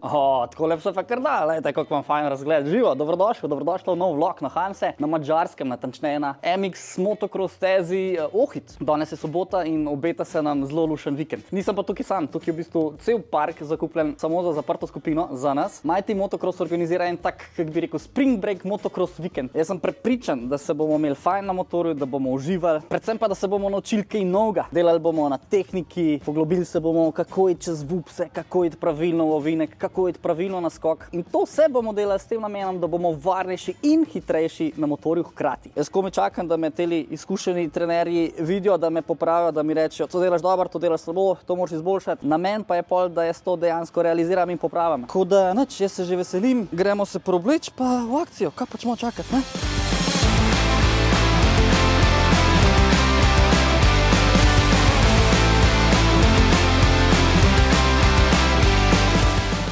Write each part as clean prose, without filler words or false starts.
Takole se pa kar da, lejte, kako vam fajn razgled. Živo, dobrodošli v nov vlog na Hanse, na Madžarskem, natančneje na MX motocross stezi Ohrid. Danes je sobota in obeta se nam zelo lušen vikend. Nisem pa tukaj sam, tukaj je v bistvu cel park zakupljen samo za zaprto skupino, za nas. Mighty Motocross organizira en tak, kako bi rekel, spring break motocross vikend. Jaz sem prepričan, da se bomo imeli fajn na motorju, da bomo uživali, predvsem pa, da se bomo naučili kaj novega. Delali bomo na tehniki, poglobili se bomo, kako je čez vupse, kako je pravilno v ovinek, kako je pravilno na skok. In to vse bomo delali s tem namenom, da bomo varnejši in hitrejši na motorju hkrati. Jaz komaj čakam, da me teli izkušeni trenerji vidijo, da me popravijo, da mi rečejo, to delaš dobro, to delaš slabo, to moraš izboljšati. Namen pa je pol, da jaz to dejansko realiziram in popravim. Tako da, nič, jaz se že veselim, gremo se preobleči pa v akcijo. Kaj pač moramo čakati, ne?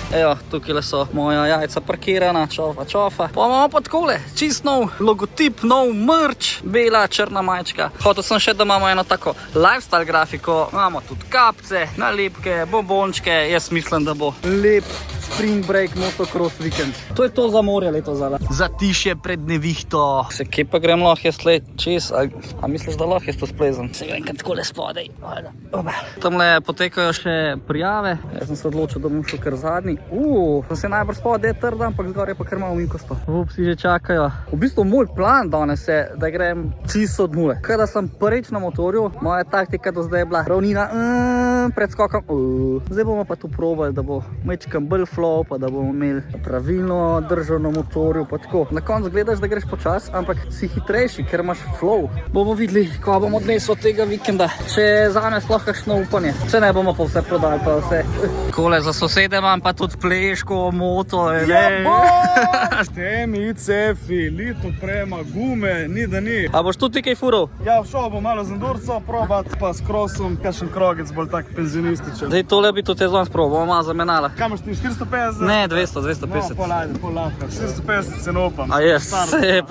Evo, tukaj so moja jajca parkirana, čofa. Pa imamo pa takole, čist nov logotip, nov merch, bela, črna majčka. Hotel sem še, da imamo eno tako lifestyle grafiko, imamo tudi kapce, nalepke, bombončke. Jaz mislim, da bo lep spring break motocross vikend. To je to za morje leto zala. Za tišje pred nevihto. Se kje pa grem lahko jaz tle čez, a misliš, da lahko jaz to splezem? Se grem kad takole spodaj. Tamle potekajo še prijave, jaz sem se odločil, da bom šel kar zadnji. Sem se najbrž spodaj trd, ampak zgor je pa kar malo minkosto. Vsi že čakajo. V bistvu moj plan danes je, da grem čisto od nule. Kada sem prvič na motorju, moja taktika do zdaj je bila ravnina pred skokom. Zdaj bomo pa tu probali, da bo mečkam bolj flow, pa da bomo imeli pravilno držo na motorju, pa tako. Na koncu gledaš, da greš počas, ampak si hitrejši, ker imaš flow. Bomo videli, ko bom odnesel od tega vikenda. Če zame sploh kakšno upanje. Če ne bomo pa vse prodali, pa vse. Kole za sosede imam pa tudi pleško, moto, Temice, filito, prema, gume, ni da ni. A boš tudi kaj furov? Ja, šel bom malo z endurco probat, pa s crossom, kakšen krogec bolj tak penzionističen. Zdaj tole bi tudi jaz danes probal, bomo malo zamenjala. Kaj imaš ti, 450? Ne, 200, 250. No, pol lahko, 450 se ne upam. A je, vse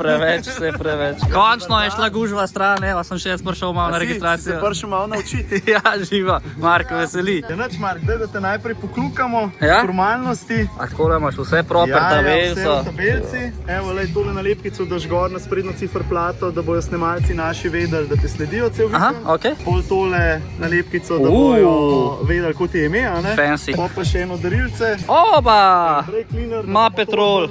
preveč. Končno je šla gužva stran, evo, sem še jaz prišel malo na registracijo. Si se prišel malo naučiti? Ja, živa, Marko veseli. Ja, nič, Mark, da te najprej poklukamo, ja? Formalnosti. A takole imaš vse proper, tabelco. Ja, vse v tabelci. Evo, lej, tole nalepkico daš gor na sprednjo ciferplato, da bojo snemalci naši vedeli, da te sledijo cel vikend. Aha, okej. Pol tole nalepkico, da bojo vedeli, kot je ime, a ne? Fancy. Pa še eno darilce. Oba! Brake cleaner, Ma petrol.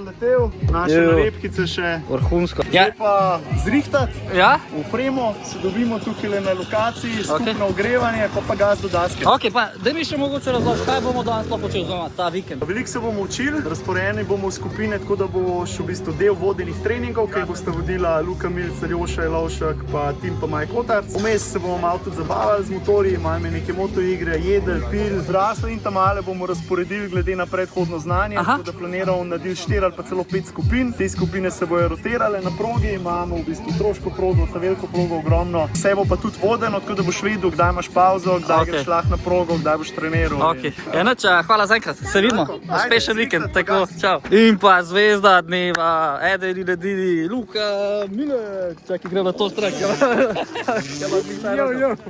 Naše nalepkice še. Vrhunsko. Zdaj pa zrihtat. Ja? Upremo, se dobimo tukaj na lokaciji, skupno ogrevanje, pa gaz do daske. Ok, pa da mi še mogoče razložiti, kaj bomo danes sploh počeli zoma ta vikend? Veliko se bomo učili, razporejeni bomo v skupine, tako da boš v bistvu del vodenih treningov, ki bosta vodila Luka Milc, Aljoša Jelovšek, pa Tim pa Maj Kotarc. Vmes se bomo malo tudi zabavali z motorji, malo imeli neke motoigre, jedel, pil. Zrasle in tamale bomo razporedili glede na predhodno znanje, tako da planiramo narediti 4 ali pa celo 5 skupin. Te skupine se bojo rotirale na progi, imamo v bistvu troško progo, ta veliko progo ogromno. Vse bo pa tudi vodeno, tako da boš videl, kdaj imaš pauzo, kdaj greš lahko na progo, kdaj boš treniral. Ok, enoč, hvala zaenkrat, se vidimo. Uspešen vikend, tako, čau. In pa zvezda dneva, Eden in edini, Luka Milec. Čakaj, grem na to stran.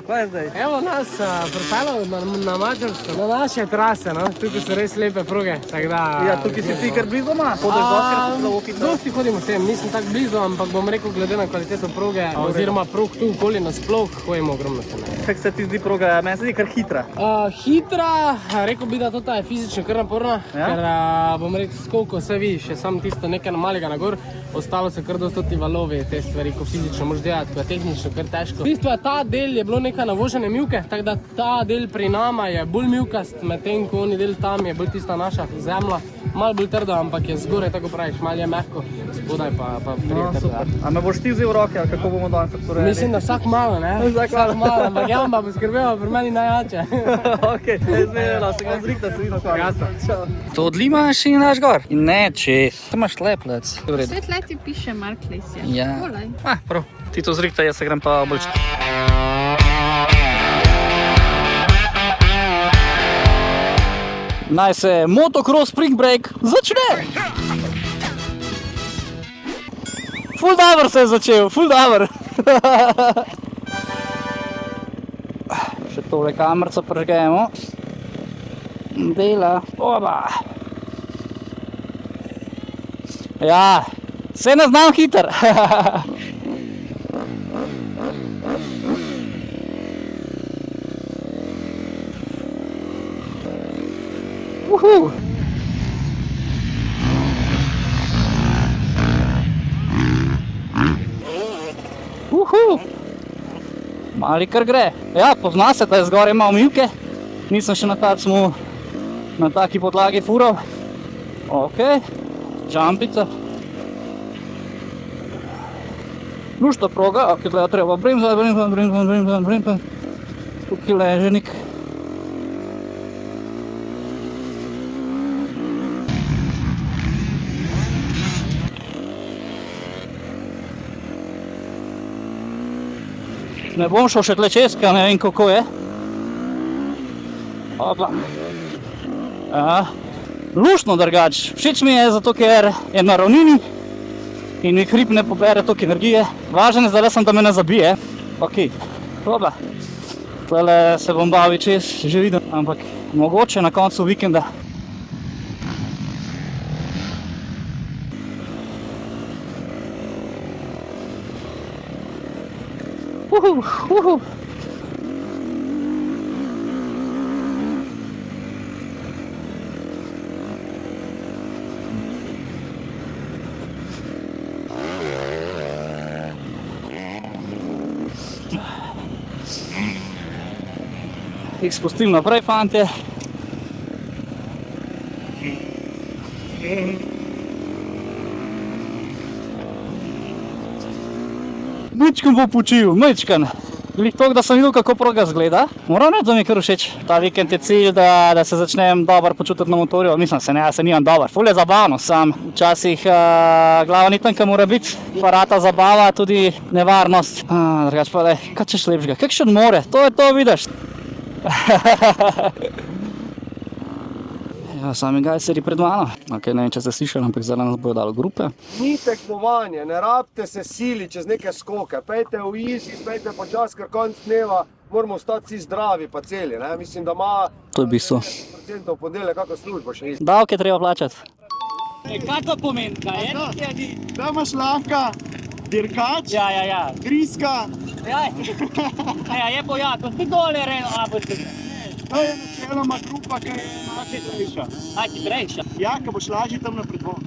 Kaj je zdaj? Evo nas pripeljal na Mađarsko, na naše trase, no. Tukaj so res lepe proge, tako da... Ja, tukaj si ti kar blizu doma? Hodeš doskrat za Ohrid? Dosti hodimo sem, nisem tako blizu, ampak bom rekel, glede na kvaliteto proge, oziroma prog tu okoli nasploh, hodimo ogromno sem. Kako se ti zdi proga? Meni se zdi kar hitra. Hitra, rekel bi, da to je fizično kar naporna, ker bom rekel, skoliko vse vidiš, je samo tisto nekaj malega na gor, ostalo so kar dosti ti valovi, te stvari, ko fizično moraš delati, ko je tehnično kar težko. V bistvu ta del je bilo nekaj navožene mivke, tako da ta del pri nama je bolj mivkast, medtem ko oni del tam je bolj tista naša zemlja, malo bolj trda, ampak je zgoraj, tako praviš, malo je mehko, spodaj pa prije trda. A me boš ti vzel v roke, ali kako bomo danes odporeli? Mislim, da vsak malo, ne? Vsak malo, ampak ja pa poskrbeva pri meni najjače. Ok, izmenjeno, se ga zrihta, se vidno hvala. To odlimaš in daš gor. In ne čez. To imaš leplec. Vse tle ti piše Mark Lesja. Ja. Volaj. Prav. Ti to zrihta, jaz se grem pa obličiti. Naj se motocross spring break začne! Ful dobro se je začel, ful dobro. Še tole kamerco prežgemo. Dela. Oba. Ja, se ne znam hiter. Uhu. Uhu. Mali kar gre. Ja, pozna se, da je zgoraj ima omivke. Nisem še na taki podlagi fural. Ok, džampica. Lušta proga, ok, gleda treba bremzati. Tukaj leženik. Ne bom šel še tle čez, ker ne vem kako je. Opla. Ja. Luštno drugač. Všeč mi je zato, ker je na ravnini in mi hrib ne pobere toliko energije. Važno je zdaj sem, da me ne zabije. Ok, opla. Tole se bom bavil čez, že vidim, ampak mogoče na koncu vikenda. Uhu. Jih spustim naprej, fantje. Mičkan bo počil, mičkan. Glih toliko, da sem videl, kako proga zgleda. Moram reči, da mi je kar všeč. Ta vikend je cilj, da se začnem dobro počutiti na motorju. Mislim, se nimam dober. Ful je zabavno, sam včasih glava ni tam, kam mora biti. Pa rata zabava, tudi nevarnost. Drugač pa daj, kaj češ lepšega? Kakšen more, to je to, vidiš. Ja, sami gajseri pred mano. Ok, ne vem, če ste slišali, ampak zdaj nas bojo dali grupe. Ni tekmovanje, ne rabite se sili čez neke skoke. Pejte v easy, pejte počas, ker konc dneva moramo ostati vsi zdravi pa celi. Ne? Mislim, da ima To je bistvo. 90% v ponedeljek kako službo še isto. Davke treba plačati. Kaj to pomeni? Da imaš lahka, dirkač, Ja. griska. Ja, je boja, ko ti dole reno, To je načeloma grupa, ki je najhitrejša. najhitrejša. Ja, ko boš lažje tam napredval.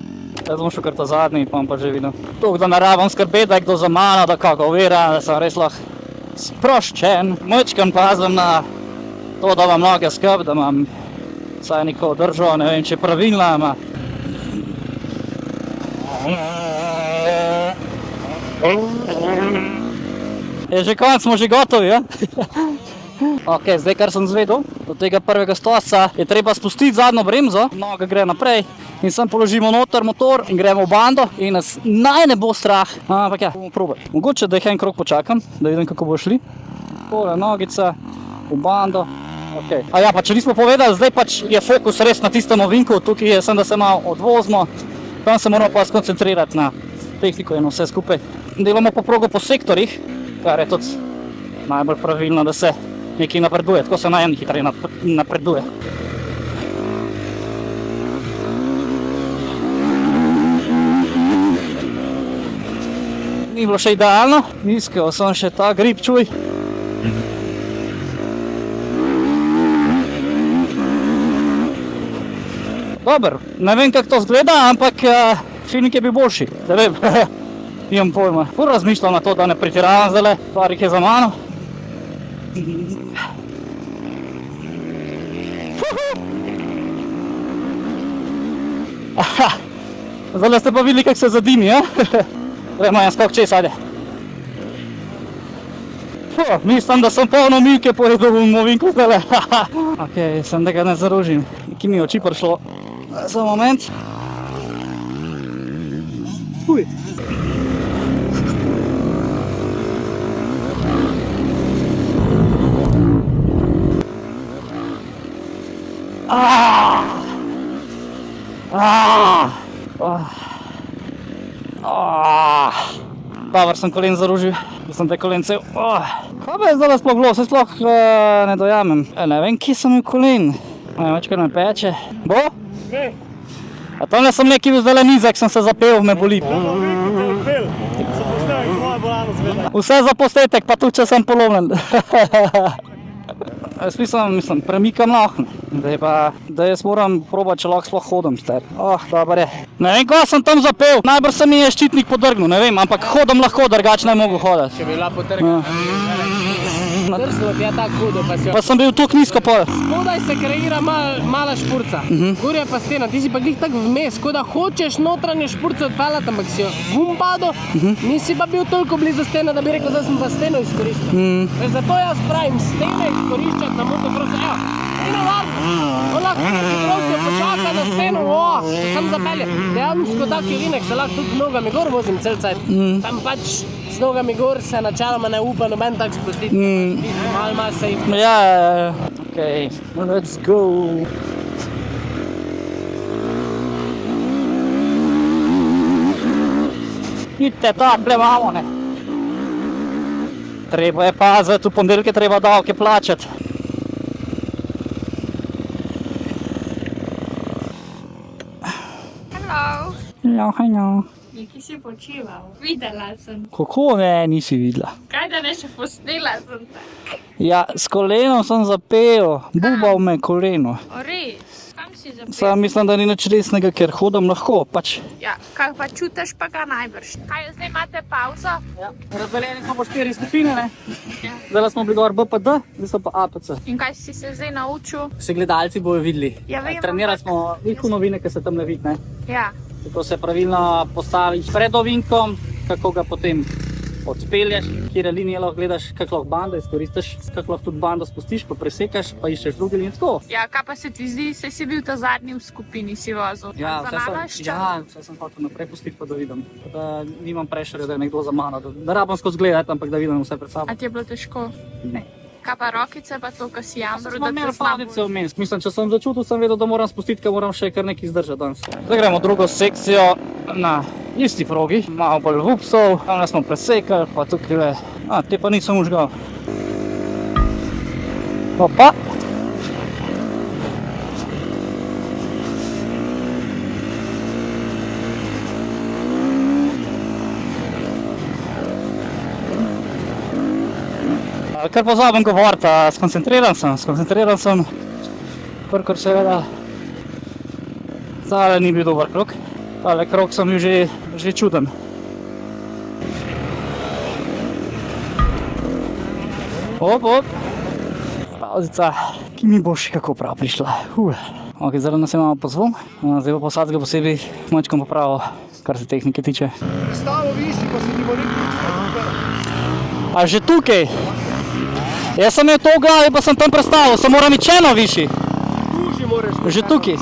Jaz bom šel kar ta zadnji, pa bom pa že videl. Toliko, da ne rabim skrbeti, da je kdo za mano, da kako ovira, da sem res lahko sproščen. Majčkeno pazim na to, da imam noge skupaj, da imam vsaj neko držo, ne vem, če je pravilna, ama. Je že konec, smo že gotovi, ja? Ok, zdaj kar sem zvedel, do tega prvega stosa je treba spustiti zadnjo bremzo, noga gre naprej in sem položimo noter motor in gremo v bando in nas naj ne bo strah, ampak ja, bomo probali. Mogoče, da jih en krog počakam, da vidim, kako bo šli. Tole nogica, v bando, ok. A ja, pa če nismo povedali, zdaj pač je fokus res na tistem ovinku, tukaj je sem, da se malo odvozimo, tam se moramo pa skoncentrirati na tehniko in vse skupaj. Delamo pa progo po sektorjih, kar je tudi najbolj pravilno, da se nekaj napreduje, tako se najhitreje napreduje. Ni bilo še idealno, iskal sem še ta grip, čuj. Dober, ne vem, kako to zgleda, ampak feeling je bil boljši, ne vem. Nimam pojma. Ful razmišljam na to, da ne pretiravam zdajle, stvar jih je za mano. Zdaj ste pa videli, kako se zadimi, ja? Gremo en skok čez, ajde. Mislim, da sem polno mivke pojedel v ovinku zdajle. Ok, sem da ga ne zaružim. Ki mi je oči prišlo. Za moment. Uj. Dobar sem kolen zaružil, da sem te kolence. Kaj pa je zdaj sploh bilo, se sploh ne dojamem. Ne vem, kje sem imel kolen. Ne vem, če me peče. Bo? A tamle sem nekaj bil zdaj nizek, sem se zapel, me boli. Vse za posnetek, pa tudi če sem polomljen. Jaz mislim, premikam lahko, da jaz moram probati, če lahko sploh hodim star. Dobar je. Ne vem, ko sem tam zapel, najbrž se mi je ščitnik podrgnil, ne vem, ampak hodim lahko, drugače ne mogu hoditi. Če bi bila potrgana. Drsno ti je tako hudo, pa si jo... Pa sem bil tukaj nizko pol. Spodaj se kreira mala špurca, gor je pa stena, ti si pa glih tako vmes, ko da hočeš notranje špurce odpeljati, ampak si jo bum padel, nisi pa bil toliko blizu stene, da bi rekel, da sem pa steno izkoristil. Zato jaz pravim, stene izkoriščati na motokrosu, eno varno, lahko se počaka na steno, se sam zapelje. Dejansko taki vinek se lahko tudi z nogami gor vozim cel cajt, tam pač z nogami gor se načeloma ne upa noben tak spustiti, malo safe. Ja, okej, let's go. Vidite, taple imamo, ne. Treba je paziti, v ponedeljke treba davke plačati. Hello. Nekaj si počival. Videla sem. Kako ne, nisi videla? Kaj da ne še posnela sem tak? Ja, s kolenom sem zapel, bubal me koleno. O res, kam si zapel? Sam mislim, da ni nič resnega, ker hodim lahko, pač. Ja, kaj pa čutiš pa ga najbrž. Kaj, zdaj imate pauzo? Ja, razdeljeni smo po 4 skupine, ne? Ja. Zdaj smo bili gor BPD, zdaj so pa APC. In kaj si se zdaj naučil? Vsi gledalci bojo videli. Ja, vem, Trenirali smo veliko novine, ki se tam ne vidi, ne? Ja. Kako se pravilno postaviš pred ovinkom, kako ga potem odpelješ, kjere linije lahko gledaš, kako lahko bando izkoristiš, kako lahko tudi bando spustiš, pa presekaš, pa iščeš druge linije tako. Ja, kaj pa se ti zdi, saj si bil ta zadnji v skupini, si vozil. Ja, vse sem hotel naprej pustiti, pa da vidim. Da nimam prešerja, da je nekdo za mano, da rabam skozi gledati, ampak da vidim vse pred sabo. A ti je bilo težko? Ne. Kaj pa rokice pa to, ko si jamro, Smo imeli palice vmes. Mislim, če sem začutil, sem vedel, da moram spustiti, ker moram še kar nekaj izdržati danes. Zdaj gremo drugo sekcijo na isti progi, malo bolj vupsov, tam smo presekali, pa tukaj, te pa nisem užgal. Opa! Kar pozabim govoriti, skoncentriran sem, prkor seveda, zdaj ni bil dober krog, tale krog sem bil že čuden. Op, pauzica, ki mi bo še kako prav prišla. Ok, zdaj nas imamo pozvom, zdaj bo posadka posebej mačkom popravil, kar se tehnike tiče. Prestavo višji, pa se ti bo rekel, A že tukaj? Jaz sem imel to v glavi, pa sem tam prestavil, sem moram iti eno višji. tuži moraš. Že tukaj.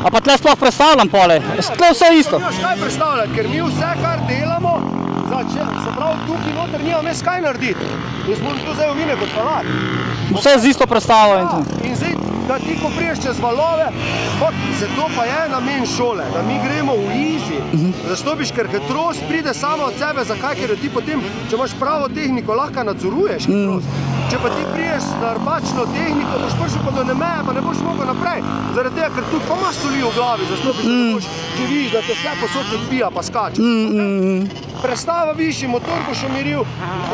A pa tle sploh predstavljam pole. Tle vse isto. Nimaš kaj predstavljati, ker mi vse, kar delamo, se pravi, tukaj noter nimam jaz kaj narediti. Jaz moram tu zdaj ovinek odpeljati. Vse z isto predstavljam. In zdaj, da ti ko priješ čez valove, zato pa je namen šole, da mi gremo v easy. Zastopiš, ker hitrost pride sama od sebe, zakaj? Ker ti potem, če imaš pravo tehniko, lahko nadzoruješ hitrost. Če pa ti priješ na napačno tehniko, boš prišel pa do nemeje, pa ne boš mogel naprej. Zaradi tega, ker tudi pa imaš soli v glavi, zastopiš, da ne boš, če vidiš, da te vse posod odbija, pa skače. Prestava višji, motor boš umiril,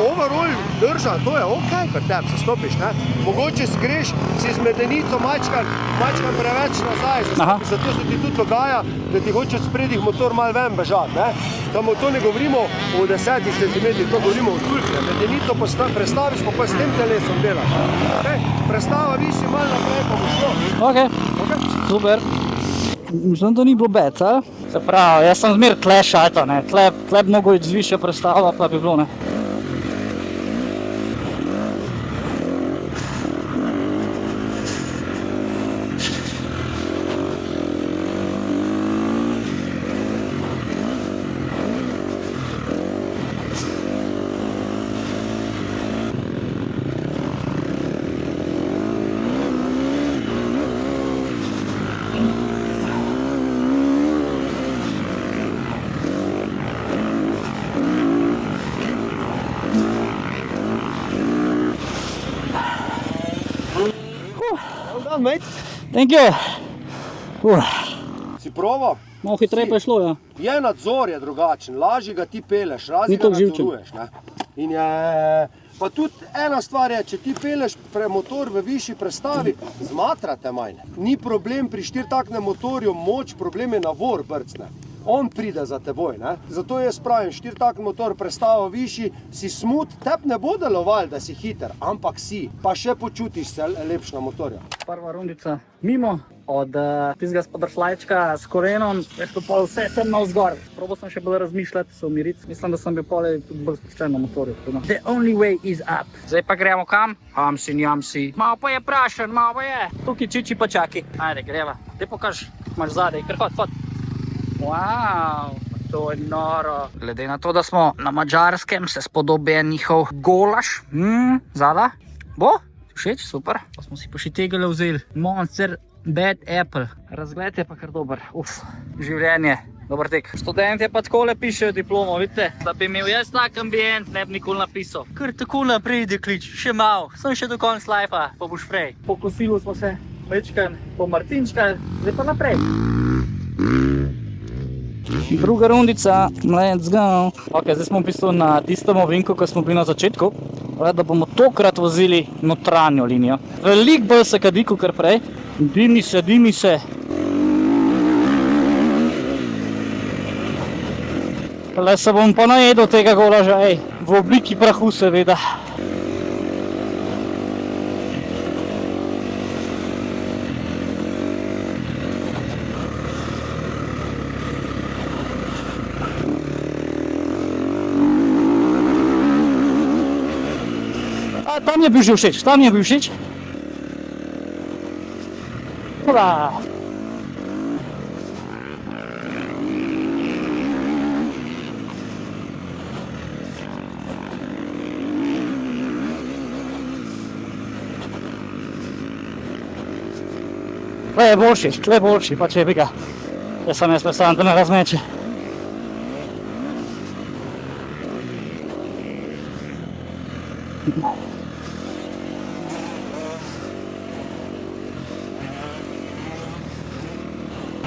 overall drža, to je ok, pri tebi se stopiš, ne? Mogoče greš, si z medenico mačkan preveč nazaj, zato se ti tudi dogaja, da ti hoče od spredih motor malo ven bežati, ne? Samo to ne govorimo o 10 cm, to govorimo o tulkne. Medenico prestaviš, pa s tem telesom delaš. Prestava višji, malo naprej, pa bo šlo. Ok, super. Mislim, da ni bilo bed, a? Se pravi, jaz sem zmer tle šalta, ne, tle bi mogel iti z višjo predstavo, pa bi bilo, ne. Mate. Thank you. Si proval? Malo hitreje pa je šlo, ja. Je nadzor je drugačen, lažje ga ti peleš, razi Ni ga toliko živčen. nadzoruješ. Ne? In je, pa tudi ena stvar je, če ti peleš motor v višji prestavi, zmatrate manj. Ni problem pri štiritaknem motorju moč, problem je navor brcne. On pride za teboj, ne? Zato jaz pravim, štiritakni motor prestava višji, si smut, tep ne bo deloval, da si hiter, ampak si, pa še počutiš se lepš na motorju. Prva rundica mimo, od tistega spodršlajčka s korenom, je to pol vse sem navzgor. Probal sem še bolj razmišljati, se umiriti. Mislim, da sem bil pol tudi bolj spuščen na motorju. The only way is up. Zdaj pa gremo kam? Hamsi, njamsi. Malo pa je prašen, malo pa je. Tukaj čiči pa čaki. Ajde, greva. Daj pokaž, imaš zadej, ker hod. Wow, to je noro. Glede na to, da smo na Madžarskem, se spodobi njihov golaš. Zada? Bo? Všeč? Super. Pa smo si pa še tegale vzeli. Monster Bad Apple. Razgled je pa kar dober. Življenje. Dober tek. Študentje pa takole pišejo diplomo, vidite? Da bi imel jaz tak ambient, ne bi nikoli napisal. Kar tako naprej, deklič. Še malo. Sem še do konca lajfa, pa boš prej. Po kosilu smo se večkrat po Martinčka, zdaj pa naprej. Druga rundica, let's go. Ok, zdaj smo v bistvu na tistem ovinku, ko smo bili na začetku. Da bomo tokrat vozili notranjo linijo. Veliko bolj se kadi, kot prej. Dimi se. Le se bom pa najedel tega golaža, v obliki prahu seveda. Tam je bil že všeč, Hurra! Tle je boljši, pa če bi ga. Jaz sem predstavljam, da me razmeče.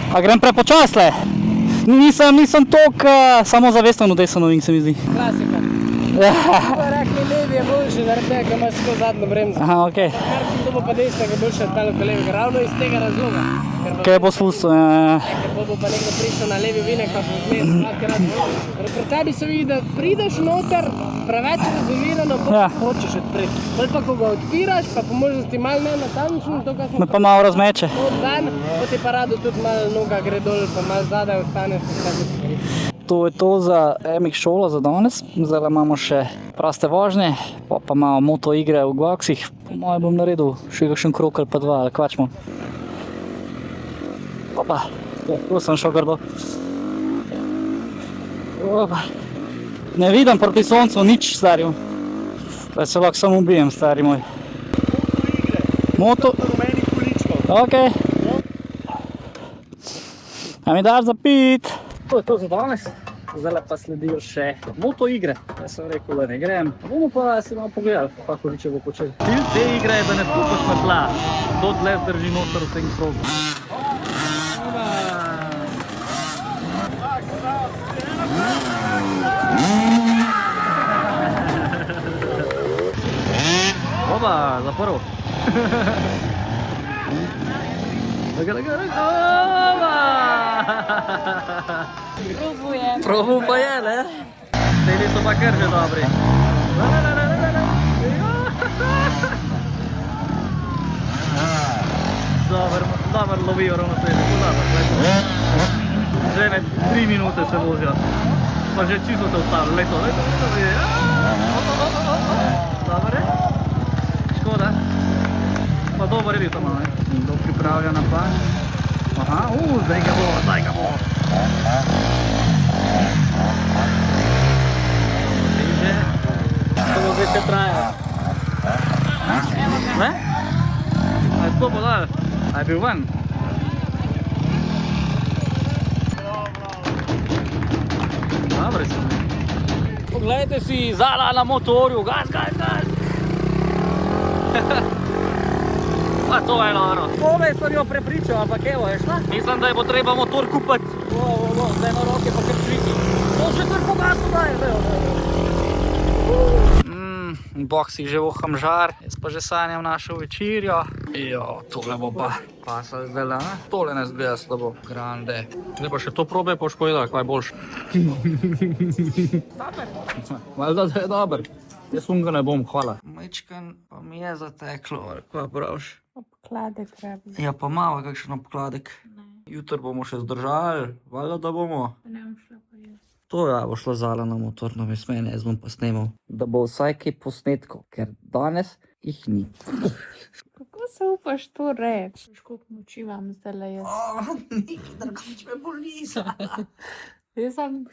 A grem prepočas le. Nisem toliko samozavesten v desno novink, se mi zdi. Klasika. Pa rekli, levi je boljši, zaradi tega, ker imaš tako zadnjo bremzo. Aha, okej. Kar sem dobil pa desnega boljše od tale levega, ravno iz tega razloga. Kaj bo spustil, Ker bo pa nekdo prišel na levi vinek, pa bo vmes dvakrat. Pri tebi se vidi, da prideš noter, preveč razumirano, pa hočeš odpreti. Bolj pa, ko ga odpiraš, pa po možnosti malo nenatančno, to, kar smo me pa malo razmeče. dan, potem pa rado tudi malo noga gre dol, pa malo zadaj ostaneš. To je to za MX šolo za danes. Zdaj imamo še proste vožnje, pa malo moto igre v Gvaksih. Po mojem bom naredil še kakšen krok ali pa dva, ali kvačmo. Opa, tu sem šel grdo. Opa. Ne vidim proti soncu nič, starju. Zdaj se lahko samo ubijem, stari moj. Moto igre. Okej. A mi daš za pit? To je to za danes. Zdaj pa sledijo še moto igre. Jaz sem rekel, da ne grem. Bomo pa si malo pogledali, pa hudiče bo počeli. Cilj te igre je, da ne stopaš na tla. Kdo dlje zdrži noter v tem krogu. Oba, zaprl. Probujem pa je, ne? Teli so pa kar že dobri. Dobar lovijo ravno teli. Že med 3 minute se vozijo. Pa že čisto se ustavili. Leto. Dobar je. Škoda. Pa dober je bil to malo, ne? Kdo pripravlja na plan. Aha, zdaj ga bo. To bo zdaj še traja. Ne? A je stopil dal? A je bil ven? Dobre so. Poglejte si Zala na motorju, gaz. Pa to je noro. Tole sem jo prepričal, ampak evo, je šla? Mislim, da je bo treba motor kupiti. Zdaj na roke pa kar čviki. To že kar pogasu daje. Bog si že voham žar, jaz pa že sanjam našo večerjo. Jo, tole bo pa pasal zdaj, ne? Tole ne zgleda slabo, grande. Zdaj pa še to probe, pa boš povedal, kaj je boljše. Dober. Valjda, da je dober. Jaz unga ne bom, hvala. Majčkan pa mi je zateklo, kaj praviš? Obkladek treba. Ja, pa malo kakšen obkladek. Jutr bomo še zdržali, valjda, da bomo. Ne bom šla pa jaz. To ja, bo šlo Zala na motor, na mene, jaz bom pa snemal. Da bo vsaj kaj posnetkov, ker danes jih ni. Kako se upaš to reči? Koliko moči vam zdaj jaz? Nik, drugač me boli. Jaz sem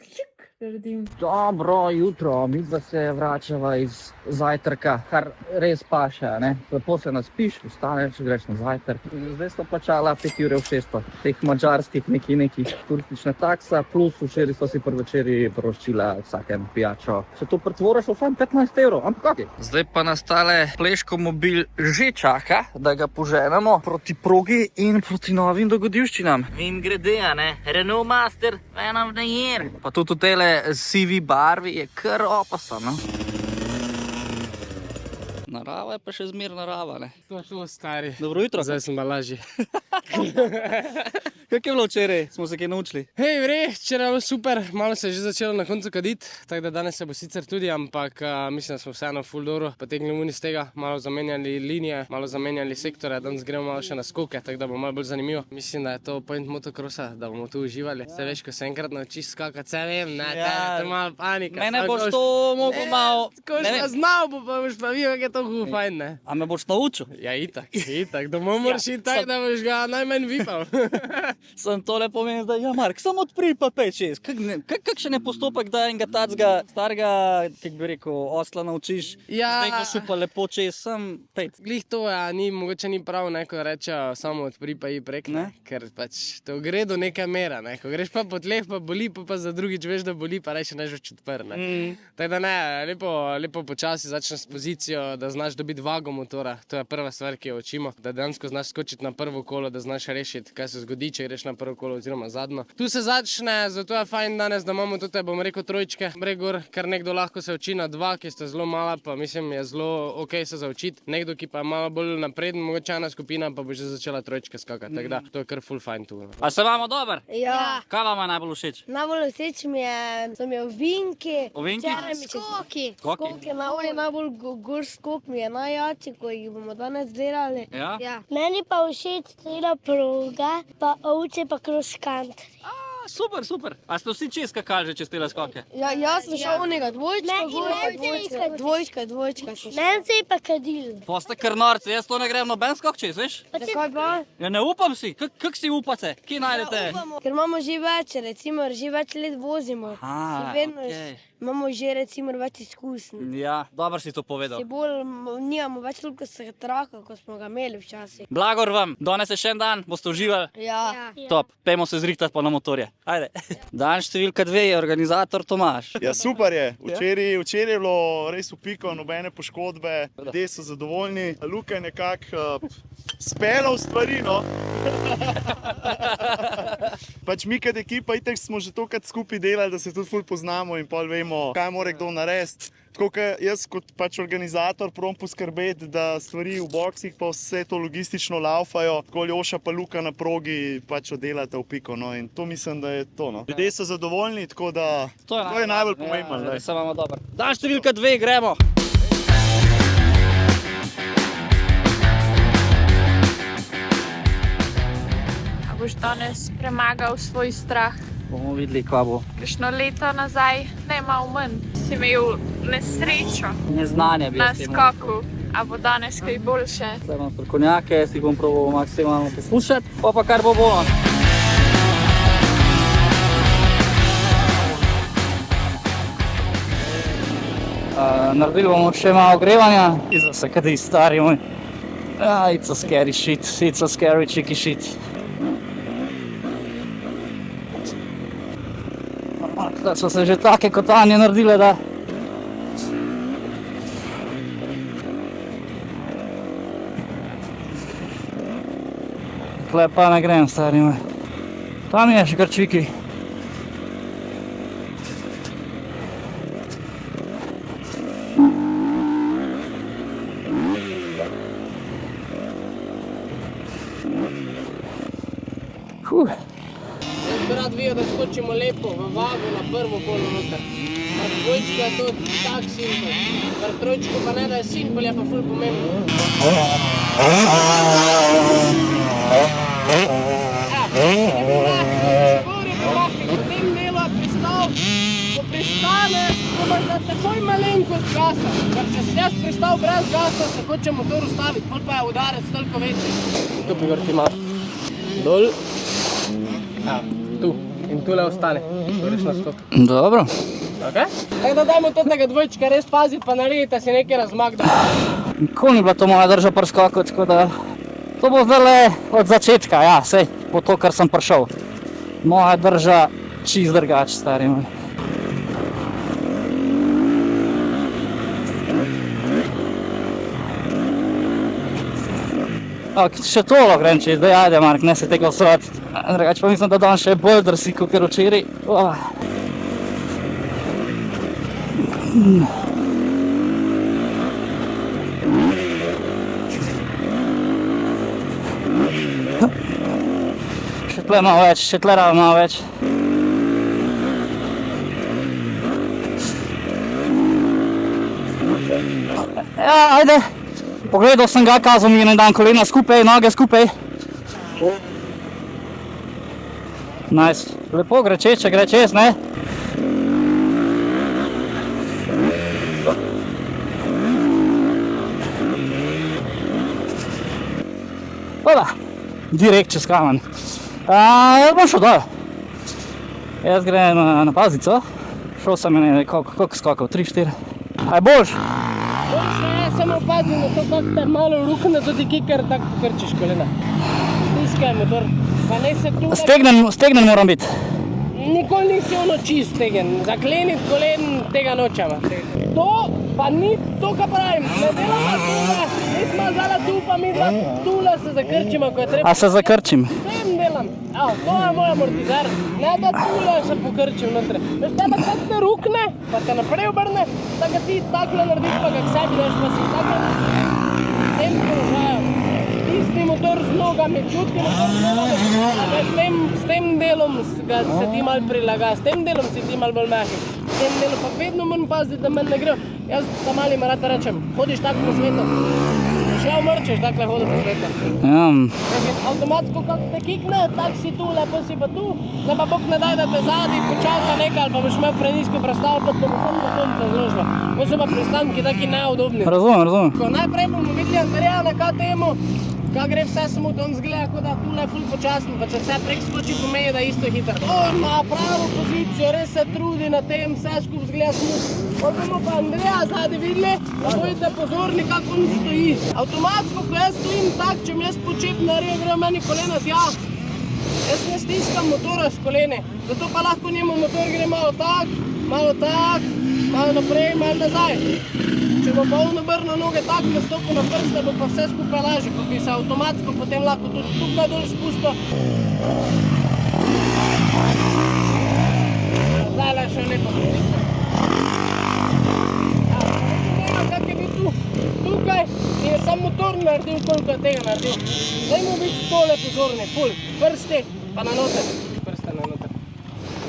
naredim. Dobro jutro, mi pa se vračava iz zajtrka, kar res paše, ne? Lepo se naspiš, vstaneš, greš na zajtrk. Zdaj smo plačala 5 ure v 600, teh mađarskih nekih turistična taksa, plus včeraj so si pri večeri poroščila vsakem pijačo. Se to pretvoriš v 15 evrov, ampak kak je? Zdaj pa nas tale Pleško mobil že čaka, da ga poženemo proti progi in proti novim dogodivščinam. Vim grede, ne? Renault Master, one of the year. Pa tudi v tele sivi barvi je kar opasan, no? Narava je pa še zmer narava, ne? To stari. Dobro jutro. Zdaj sem pa lažji. Kako je bilo včeraj? Smo se kaj naučili? Hej, včeraj je bilo super, malo se je že začelo na koncu kaditi, tako da danes se bo sicer tudi, ampak mislim, da smo vseeno ful dobro potegnili ven iz tega, malo zamenjali linije, malo zamenjali sektore, danes gremo malo še na skoke, tako da bo malo bolj zanimivo. Mislim, da je to point motocrossa, da bomo tu uživali. Se veš, ko se enkrat naučiš skakati, se vem, ne, to je malo panika. Mene boš to mogel malo... Ko boš pa znal, pa boš pa videl, kako je to fajn, ne? A me boš naučil? Ja, itak, domov moraš iti tak, da boš ga najmanj vipal. Sem tole pomeni, da ja, Mark, samo odpri pa 5-6. Kakšen je postopek, da enega tacga starega, kak bi rekel, osla naučiš? Ja. Zdaj ko šupa lepo čez, sem 5. Glih to, ja, mogoče ni prav, ne, ko rečejo samo odpri pa ji prek, ne? Ker pač to gre do neke mera, ne? Ko greš pa po tleh, pa boli, pa za drugič veš, da boli, pa reče neš več odpr, ne? Tako da ne, lepo počasi začneš s pozicijo, da znaš dobiti vago motora. To je prva stvar, ki jo učimo, da dejansko znaš skočiti na prvo kolo, da znaš rešiti, kaj se zgodi, če greš na prvo kolo oziroma zadnjo. Tu se začne, zato je fajn danes, da imamo tudi, bom rekel, trojčke bregor, ker nekdo lahko se uči na 2, ki ste zelo mala, pa mislim, je zelo ok se zaučiti. Nekdo, ki pa je malo bolj napreden, mogoče ena skupina, pa bo že začela trojčke skakati, tako da to je kar full fajn tu. A se vamo dober? Ja. Kaj vam je najbolj všeč? Najbolj všeč so mi ovinki. Ovinki? Skoki. Skoki? Najbolj gor skok mi je najjači, ko jih bomo danes delali. Ja? Meni pa všeč cela proga, pa ovce pa cross country. Super. A ste vsi čez skakali že čez tele skoke? Ja, jaz sem šel onega dvojčka. Meni se je pa kadil. Pa ste kar norci, jaz to ne grem noben skok čez, veš? Zakaj pa? Ja ne upam si, kak si upate? Kje najdete? Ker imamo že več, recimo, že več let vozimo. Imamo že recimo več izkušnj. Ja, dobro si to povedal. Nimamo več toliko straka, kot smo ga imeli včasih. Blagor vam, danes je še en dan, boste uživali? Ja. Top, pejmo se zrihtati pa na motorje. Ajde. Dan številka 2 je organizator Tomaž. Ja, super je. Včeraj je bilo res v piko, nobene poškodbe, ljudje so zadovoljni. Luka je nekako speljal stvari, no. Pač mi kot ekipa itak smo že tokrat skupaj delali, da se tudi ful poznamo in pol vemo, kaj mora kdo narediti. Tako kot jaz kot pač organizator probam poskrbeti, da stvari v boksih pa vse to logistično laufajo. Tako Ljoša pa Luka na progi pač oddelata v piko, no, in to mislim, da je to, no. Ljudje so zadovoljni, tako da to je najbolj pomembno. Ja, se vama dobro. Dan številka 2, gremo! A boš danes premagal svoj strah? Bomo videli, kva bo. Kakšno leto nazaj, ne malo manj, si imel nesrečo Neznanje bi na jaz temu. skoku. A bo danes kaj boljše? Zdaj imam strokovnjake, jaz jih bom probal maksimalno poslušati, pa kar bo bo. Naredili bomo še malo ogrevanja. Izda se kadi stari moj. It's a scary shit, it's a scary cheeky shit. Da so se že take kotanje naredile, da... tle pa ne grem, stari moj. Tam je še kar čviki. Jaz bi rad videl, da skočimo lepo v vagu na prvo kolo noter. Pri dvojčku je to tak simpel. Pri trojčku pa ne, da je simpel, je pa ful pomembno. V tem delu je pristal, ko pristaneš, ko imaš da takoj malenkost gasa. Ker če si jaz pristal brez gasa, se hoče motor ustaviti, pol pa je udarec toliko večji. Tu bi vrti malo. Dol. Tu. In tule ostane. Greš na skok. Dobro. Okay? Tako da dajmo tega dvojčka res paziti, pa narediti si nekaj razmak. Nikoli ni bila to moja drža pri skoku, tako da to bo zdaj od začetka, ja, sej, po to, kar sem prišel. Moja drža čist drugač, stari moj. Še tolo grem čez, daj, ajde Mark, ne se tega osvati. Drugač pa mislim, da dan še bolj drsi, kot včeraj. Še tle malo več, še tle ravno malo več. Ja, ajde. Pogledal sem ga, kazal mi je dan kolena skupaj, noge skupaj. Nice. Lepo gre čez, če gre čez, ne? Oda, direkt čez kamen. Jaz bom šel dol. Jaz grem na pauzico. Šel sem koliko skokov, 3-4. Aj boljš? Boljše je, samo pazi na to, kako te malo rukne, to ti kikar tako pokrčiš kolena. Stiskaj motor, pa ne se tu... Stegnen moram biti. Nikoli nisi ono čist stegen, zaklenit kolen tega nočeva. To pa ni to, kar pravim, ne delamo tule, nismo zdala tu, pa mi dva tule se zakrčimo, ko je treba... A se zakrčim? Tem delam, to je moj amortizer, ne da tule se pokrčim notre. Veš, tebe kak te rukne, pa te naprej obrne, da ga ti takle narediš, pa ga k sebi daš, pa si takle v tem položaju. Stisni motor z nogami, čuti motor z nogami, s tem delom se ti malo prilaga, s tem delom si ti malo bolj mehki. S tem delom pa vedno moram paziti, da meni ne gre. Jaz ta malim rada rečem, hodiš tako po svetu, še umrčeš takle hoditi po svetu. Avtomatsko, kako te kikne, tak si tu, lepo si pa tu, da pa Bog ne daj, da te zadnji počaka nekaj, ali pa boš imel prenisko prestavo, pa to bo sam do konca zložba. To so pa pristanki taki neudobni. Razumem. Najprej bomo videli Andreja na KTM-u, kaj gre vse smut, on zgleda, kot da tule je ful počasno, pa če vse prek skoči, pomeni, da je isto hiter. On ima pravo pozicijo, res se trudi na tem, vse skup zgleda smut. Potem bomo pa Andreja zadnji videli, da bodite pozorni, kako on stoji. Avtomatsko, ko jaz stojim tak, če mi jaz počep narejo, grejo meni kolena tja. Jaz ne stiskam motora s kolene, zato pa lahko njemu motor gre malo tak, malo naprej, malo nazaj. Če bo pa on obrnil noge tako, da stopi na prste, bo pa vse skupaj lažje, ko bi se avtomatsko potem lahko tudi tukaj dol spustil. Zdaj le še lepo pozicija. Kak je bil tu, tukaj in je sam motor naredil, koliko je tega naredil. Dajmo biti tole pozorni, ful, prste pa na noter. Prste na noter.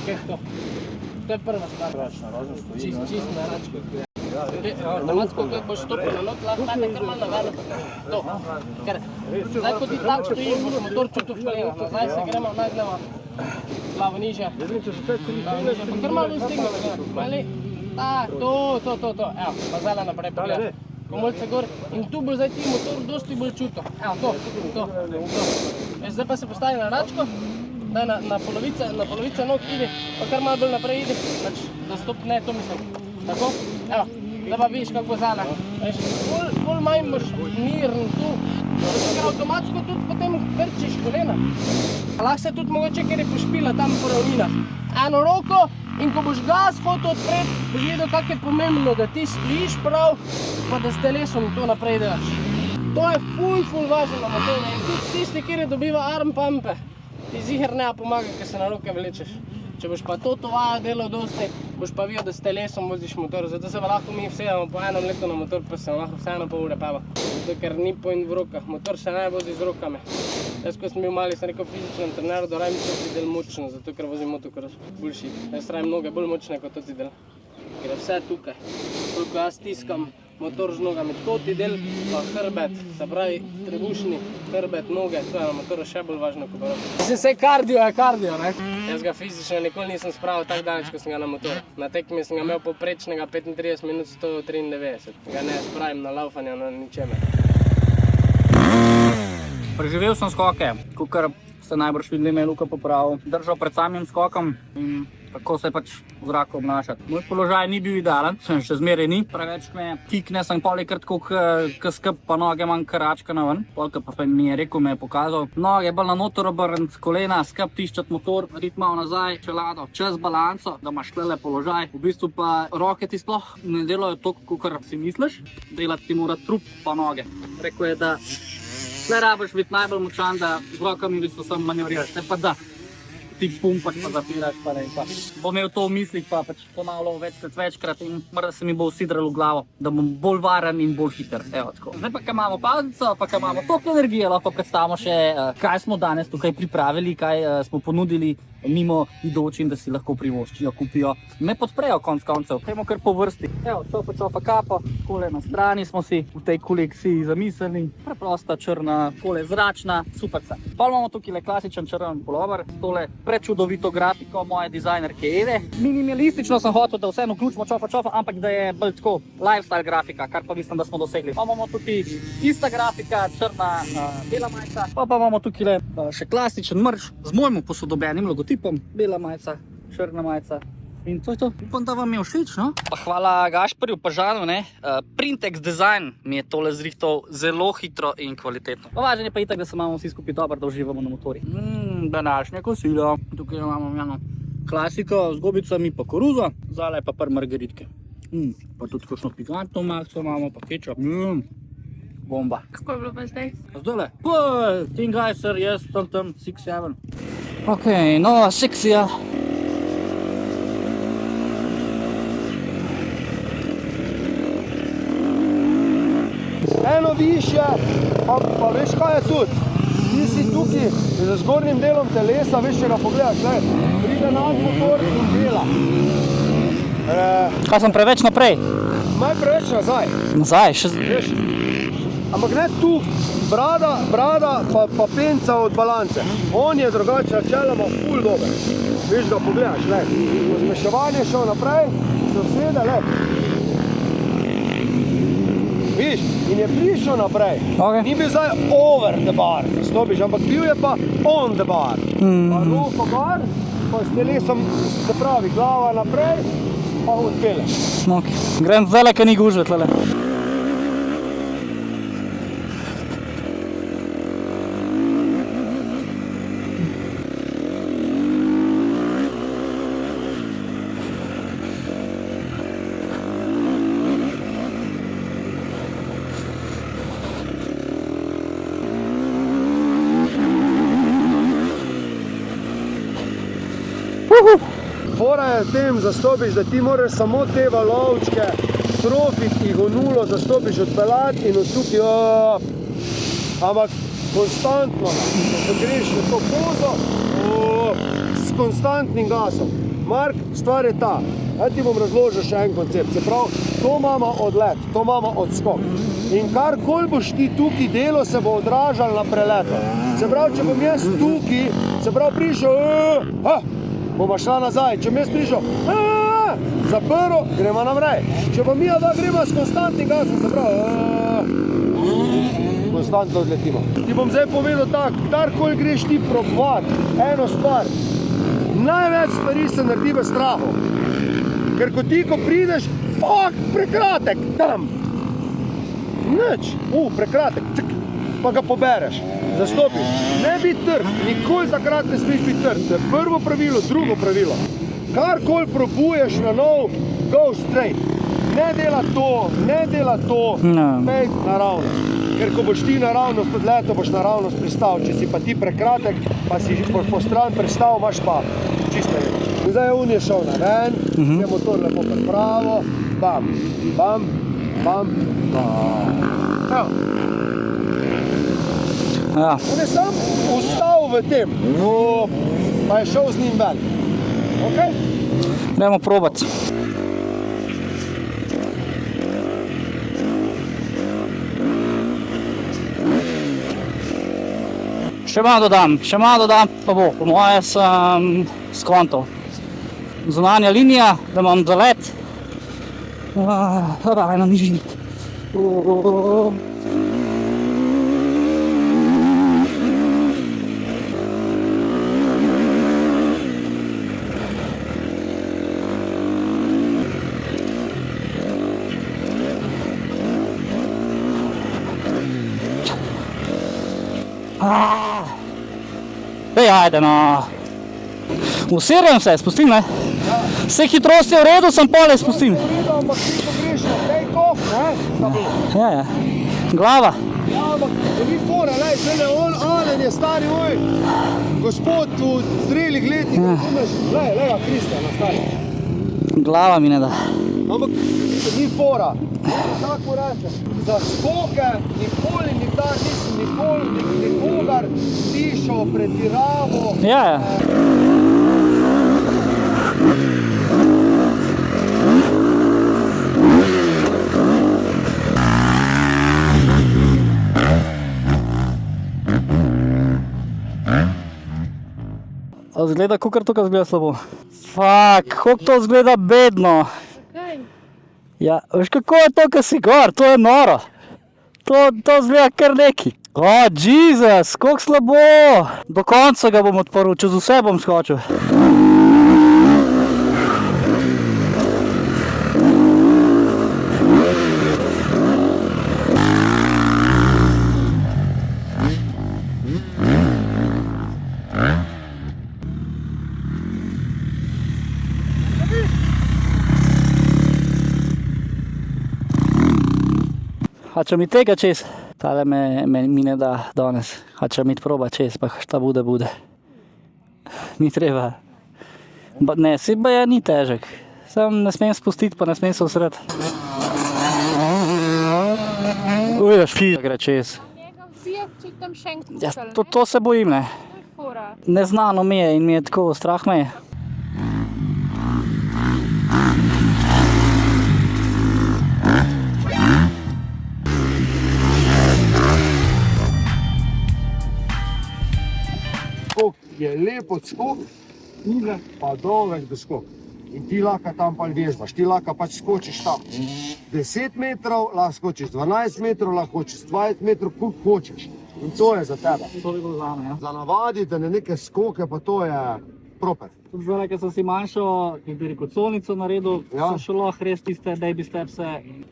Ok, to. To je prva stvar. Čist na račko. Avtomatsko, kako boš stopil na not, lahko date kar malo navedno. To. Ker zdaj, ko ti tak stojiš, boš motor čutil v kolena. Nazaj se gremo, najdemo glavo nižje. Pa kar malo stignemo. Mali, tak, to. Evo, pa zdaj naprej pogledaj. Ko malce gor in tu boš zdaj ti motor dosti bolj čutil. Evo, to. Zdaj pa se postavi na račko, daj na polovice nog idi, pa kar malo bolj naprej idi, da stopi, ne, to mislim. Tako? Evo. Da pa vidiš kako zana. Bolj manj boš miren tu. Ker avtomatsko tudi potem krčiš kolena. Lahko se tudi mogoče, ker je pošpila tam po ravninah. Eno roko in ko boš gas hotel odpreti, boš videl, kako je pomembno, da ti stojiš prav, pa da s telesom to naprej delaš. To je ful važno na motorju in tudi tisti, kjer je dobiva arm pumpe, ti ziher ne pomaga, ker se na roke vlečeš. Če boš pa to vajo delal dosti, boš pa videl, da s telesom voziš motor. Zato se pa lahko mi vsedamo po enem letu na motor, pa se lahko vseeno pol ure peva. Zato ker ni point v rokah. Motor se ne vozi z rokami. Jaz, ko sem bil mali, sem rekel fizičnem treneru, da rabim toti del močno, zato ker vozim motocross. Bullshit. Jaz rabim noge bolj močne kot toti del. Ker je vse tukaj. Koliko jaz stiskam motor z nogami, toti del pa hrbet, se pravi trebušni, hrbet, noge, to je na motoru še bolj važno kot pa roke. Mislim, vse kardio je kardio, ne? Jaz ga fizično nikoli nisem spravil tak daleč, ko sem ga na motoru. Na tekmi sem ga imel poprečnega 35 minut 193. Ga ne spravim na laufanje, na ničemer. Preživel sem skoke, kakor ste najbrž videli, me je Luka popravil. Držal pred samim skokom in kako se pač v zraku obnašati. Moj položaj ni bil idealen, še zmeraj ni. Preveč me kikne, sem polikrat tako skrb, pa noge manj karačka na ven. Polka pa mi je rekel, me je pokazal. Noge bolj na notor obrniti, kolena, skrb tiščati motor, rit malo nazaj, čelado, čez balanco, da imaš tlele položaj. V bistvu pa roke ti sploh ne delajo toliko, kot si misliš. Delati ti mora trup pa noge. Rekel je, da ne rabiš biti najbolj močan, da z rokami v bistvu sam manevriraš. Ne pa da ti pumpaš pa zapiraš pa ne. Bom imel to v mislih pa pač ponavljal večkrat in morda se mi bo usidral v glavo, da bom bolj varen in bolj hiter. Evo tako. Zdaj pa, ko imamo pauzico, pa ko imamo toliko energije, lahko predstavimo še, kaj smo danes tukaj pripravili, kaj smo ponudili mimo idočim, da si lahko privoščijo, kupijo, me podprejo konc koncev. Dajmo kar po vrsti. Evo, čofa kapo, kole na strani smo si v tej kolekciji zamislili. Preprosta črna, kole zračna, super se. Pa imamo tukaj klasičen črn pulover, tole prečudovito grafiko moje dizajnerke Eve. Minimalistično sem hotel, da vseeno vključimo čofa, ampak da je bolj tako lifestyle grafika, kar pa mislim, da smo dosegli. Pa imamo tukaj ista grafika, črna bela majica. Pa imamo tukaj še klasičen merch z mojim posodobenim logotipom. Bela majica, črna majica. In to je to. Upam, da vam je všeč, no? Pa hvala Gašperju pa Žanu, ne? Printex Design mi je tole zrihtal zelo hitro in kvalitetno. Važno je pa itak, da se imamo vsi skupaj dobro, da uživamo na motorjih. Današnje kosilo. Tukaj imamo eno klasiko z gobicami pa koruzo, zale pa par margaritke. Pa tudi kakšno pikantno malce imamo, pa kečap. Bomba. Kako je bilo pa zdaj? Zdajle. Tingheiser, jaz tam 6-7. Ok, nova sekcija. Eno više, pa veš kaj je tudi? Ti si tukaj z zgornjim delom telesa, veš, če ga pogledaš, pride nad motor in dela. Kaj sem preveč naprej? Maj preveč nazaj. Nazaj, še... Veš? Ampak ne tu, brada pa penca od balance. On je drugače načeloma ful dober. Veš, ga pogledaš, Zmešavanje šel naprej, se vsede, Viš, in je prišel naprej. Okay. Ni bil zdaj over the bar, zastopiš, ampak bil je pa on the bar. Pa ruko bar, pa s telesom, se pravi, glava naprej, pa odpele. Okay. Grem zdaj, ker ni gužve tlele. Fora je v tem zastopiš, da ti moraš samo te valovčke trofiti, jih v nulo zastopiš, odpeljati in od tukaj, ampak konstantno, da greš na to pozo s konstantnim gasom. Mark, stvar je ta, ti bom razložil še en koncept, se pravi, to imamo odlet, to imamo odskok. In karkoli boš ti tukaj delo, se bo odražal na preletu. Se pravi, če bom jaz tukaj, se pravi, prišel, bova šla nazaj, če mi jaz prišel, zaprl, gremo naprej. Če pa mi gremo s konstantnim gasom, se pravi, konstantno odletimo. Ti bom zdaj povedal tako, karkoli greš ti probovat, eno stvar, največ stvari se naredi v strahu. Ker ko ti, ko prideš, prekratek, tam, nič, prekratek, pa ga pobereš. Zastopiš, ne biti trd, nikoli takrat ne smeš biti trd. To je prvo pravilo, drugo pravilo. Karkoli probuješ na nov, go straight. Ne dela to, pej naravno. ker ko boš ti naravnost odletel, boš naravnost pristal. Če si pa ti prekratek, pa si po stran pristal, imaš pa čisto več. In zdaj on je šel na ven, je motor lepo pripravo, bam, bam, bam, bam. Evo. Ja. On je sam ostal v tem, pa je šel z njim ven. Okay? Gremo probati. Še malo dodam, pa bo. Po moje sem skontal. Zunanja linija, da imam zalet. Daj na nižji. Dej, ajde no. Usirjam se, spustim, ne? Vse hitrosti je v redu, sem pole spustim. Ampak ti pogreš na take off, ne? Ja. Glava. Ja, ampak ni fora, lej, zdaj on, Alen je stari moj gospod v zrelih letih, lej, Kristjana, stari. Glava mi ne da. Ampak ni fora, tako rečem, za skoke nikoli nisem nikogar tišal, pretiravo. Ja. Zgleda, kakor tukaj zgleda slabo. Fak, kako to zgleda bedno. Kaj? Ja, veš kako je to, ko si gor, to je noro. To zgleda kar neki. O, Jezus, kako slabo. Do konca ga bom odprl, čez vse bom skočil. Hoče mi tega čez, tale mi ne da danes. Hoče mi proba čez, pa šta bude. Ni treba. Ne, si baja ni težek. Sam ne smem spustiti, pa ne smem se usreti. Uješ, da gre čez. Njega vbijak, če tam še en Ja, kušal, ne? to se bojim, ne. To je fora. Neznano mi je in mi je tako, strah me je. Skok je lep odskok, pa dolg doskok. In ti lahko tam pa vežbaš, ti lahko pač skočiš tam 10 metrov, lahko skočiš 12 metrov, lahko skočiš 20 metrov, koliko hočeš. In to je za tebe. To bi bilo zame, ja. Za navadite na neke skoke, pa to je proper. Tudi zdaj, ker sem si manjšo, ki bi rekel, colnico naredil, Ja. sem še lahko res tiste baby stepse.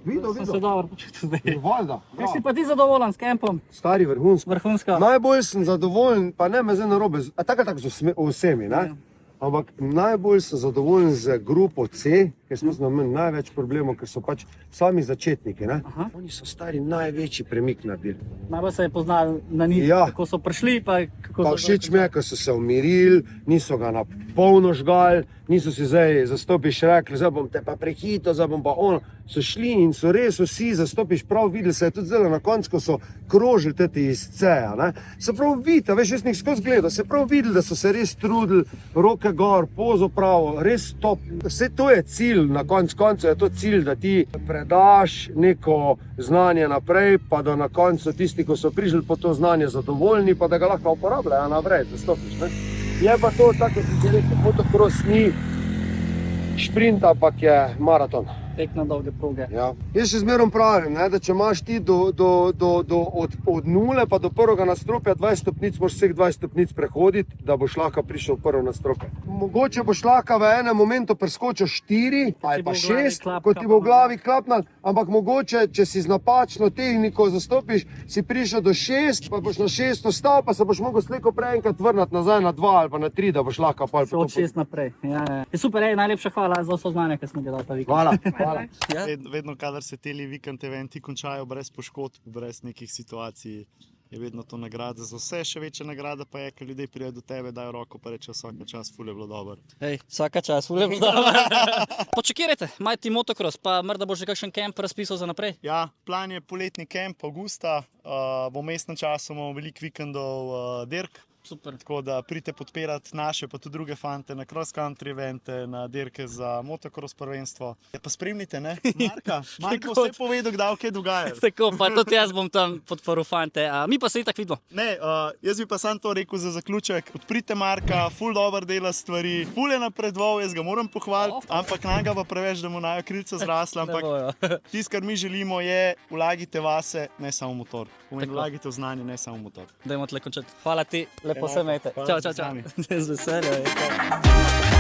Sem se dobro počutil zdaj. Valjda. Kaj si pa ti zadovoljen s kempom? Stari vrhunsko. Vrhunska. Najbolj sem zadovoljen, pa ne me zdaj narobe, tako z vsemi, ne? Ampak najbolj sem zadovoljen z grupo C, ker smo imeli največ problemov, ker so pač sami začetniki, ne? Aha. Oni so stari največji premik naredili. Najbolj se je poznal na njih, Ja. kako so prišli, pa kako Pa so... všeč mi je, ko so se umirili, niso ga na polno žgali, niso si zdaj zastopiš rekli, zdaj bom te pa prehitil, zdaj bom pa ono. So šli in so res vsi zastopiš prav videli, se je tudi zdaj na koncu, ko so krožili teti iz C-ja, ne. Se prav vidite, veš, jaz njih skozi gledal, se prav videli, da so se res trudili, roke gor, pozo pravo, res top. Vse to je cilj, na koncu je to cilj, da ti predaš neko znanje naprej, pa da na koncu tisti, ko so prišli po to znanje zadovoljni, pa da ga lahko uporabljajo naprej, da stopiš, ne. Je pa to, tako kot si rekel, motocross ni šprint, ampak je maraton. Tek na dolge proge. Ja. Jaz še zmerom pravim, ne, da če imaš ti od nule pa do prvega nadstropja 20 stopnic, moraš vseh 20 stopnic prehoditi, da boš lahko prišel v prvo nadstropje. Mogoče boš lahko v enem momentu preskočil 4 ali pa 6, ko ti bo v glavi klapnal, ampak mogoče, če si z napačno tehniko zastopiš, si prišel do 6, pa boš na 6 ostal, pa se boš mogel slejko prej enkrat vrniti nazaj na 2 ali pa na 3, da boš lahko Od 6 naprej. Ja. Je super, najlepša hvala za vso znanje, ki smo delali ta vikend. Hvala. Hvala. Ja. Vedno, kadar se teli vikend eventi končajo brez poškodb, brez nekih situacij, je vedno to nagrada za vse. Še večja nagrada pa je, ker ljudje pridejo do tebe, dajo roko pa rečejo vsak čas, ful je bilo dobro. Hej, vsaka čas, ful je bilo dobro. Počakirajte, majti motocross, pa morda bo že kakšen kemp razpisal za naprej. Ja, plan je poletni kemp avgusta, v mestnem času imamo veliko vikendov dirk. Super. Tako da pridite podpirati naše, pa tudi druge fante na cross country evente, na dirke za motocross prvenstvo. Ja, pa spremljite, ne? Marko vse povedal, kdaj kaj dogaja. Tako, pa tudi jaz bom tam podporil fante. Mi pa se itak vidimo. Ne, jaz bi pa sam to rekel za zaključek. Odprite Marka, ful dobro dela stvari, ful je napredoval, jaz ga moram pohvaliti, ampak njega pa preveč, da mu najo krilca zrasla. Ampak tisto, kar mi želimo, je vlagite vase, ne samo motor. Vlagite v znanje, ne samo motor. Dajmo tle končati. Hvala ti, lepo se imejte. Hvala Čau, za čau, čau. z nami. Z veseljem.